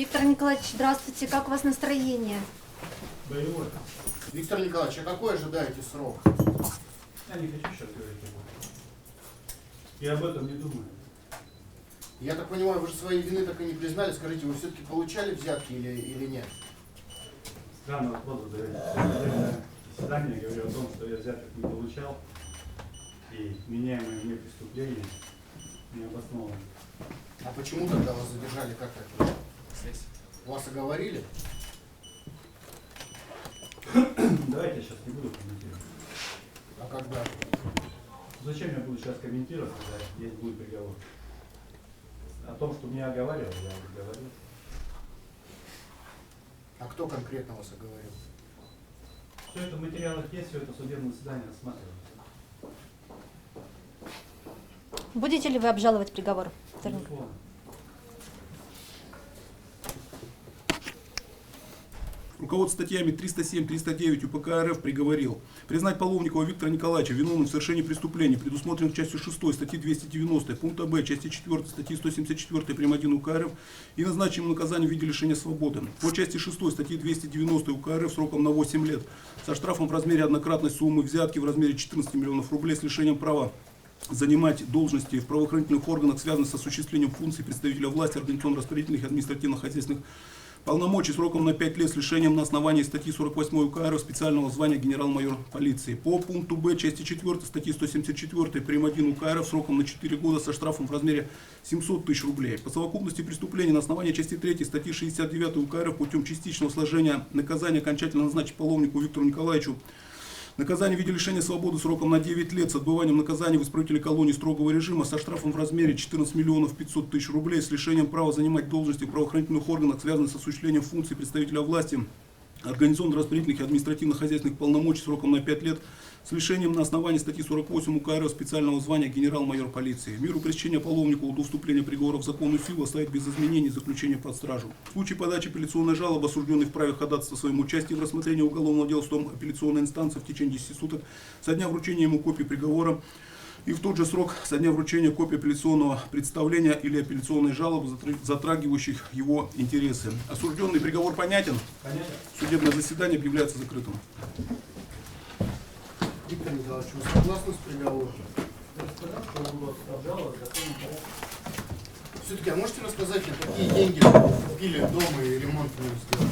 Виктор Николаевич, здравствуйте. Как у вас настроение? Боевой. Виктор Николаевич, а какой ожидаете срок? Я не хочу сейчас говорить об этом. Я об этом не думаю. Я так понимаю, вы же своей вины так и не признали. Скажите, вы все-таки получали взятки или нет? Странный вопрос задаете. Заседание я говорю о том, что я взяток не получал. И меняемые мне преступления не обоснованы. А почему тогда вас задержали? Как так? Вас оговорили? Давайте я сейчас не буду комментировать. А когда? Зачем я буду сейчас комментировать, когда есть будет приговор? О том, что меня оговаривали, я уже говорил. А кто конкретно вас оговорил? Все это в материалах есть, все это судебное заседание рассматривается. Будете ли вы обжаловать приговор? Виктор Николаевич? Безусловно. Руководство статьями 307-309 УПК РФ приговорил признать Половникова Виктора Николаевича виновным в совершении преступлений, предусмотренных частью 6 статьи 290, пункта Б, части 4 статьи 174 прим. 1 УК РФ и назначить ему наказание в виде лишения свободы. По части 6 статьи 290 УК РФ сроком на 8 лет со штрафом в размере однократной суммы взятки в размере 14 миллионов рублей с лишением права занимать должности в правоохранительных органах, связанных с осуществлением функций представителя власти, организационно-распорядительных и административно-хозяйственных полномочий сроком на 5 лет с лишением на основании статьи 48 УК РФ специального звания генерал-майор полиции. По пункту Б части 4 статьи 174 прим. 1 УК РФ сроком на 4 года со штрафом в размере 700 тысяч рублей. По совокупности преступлений на основании части 3 статьи 69 УК РФ путем частичного сложения наказания окончательно назначить Половникову Виктору Николаевичу наказание в виде лишения свободы сроком на 9 лет с отбыванием наказания в исправительной колонии строгого режима со штрафом в размере 14 миллионов 500 тысяч рублей с лишением права занимать должности в правоохранительных органах, связанных с осуществлением функций представителя власти, организационно-распределительных и административно-хозяйственных полномочий сроком на 5 лет с лишением на основании статьи 48 УК РФ специального звания генерал-майор полиции. Меру пресечения Половникову до вступления приговора в законную силу оставить без изменений заключения под стражу. В случае подачи апелляционной жалобы осужденный вправе ходатайствовать о своем участии в рассмотрении уголовного дела в судом апелляционной инстанции в течение 10 суток со дня вручения ему копии приговора и в тот же срок со дня вручения копии апелляционного представления или апелляционной жалобы, затрагивающих его интересы. Осужденный приговор понятен? Понятно? Судебное заседание объявляется закрытым. Виктор Николаевич, вы согласны с приговором? Я сказал, что он будет обжаловать в законном порядке. Все-таки, а можете рассказать, на какие деньги купили дом и ремонт в нем сделали?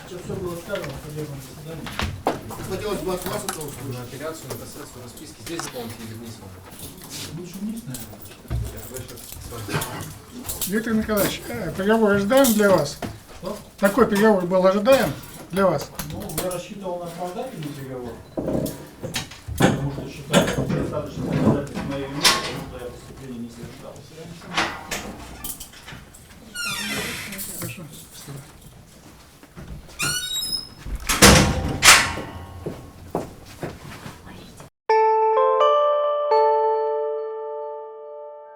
Сейчас все было сказано в судебном заседании. Хотелось бы от вас это На услышать. апелляцию, непосредственно расписки. Здесь заполните или вниз можно? Лучше вниз, наверное. Я сейчас Виктор Николаевич, приговор ожидаем для вас? Что? Такой приговор был ожидаем для вас? Ну, я рассчитывал на оправдательный приговор, потому что считаю, что достаточно доказательств моей вины, потому что я преступление не совершал.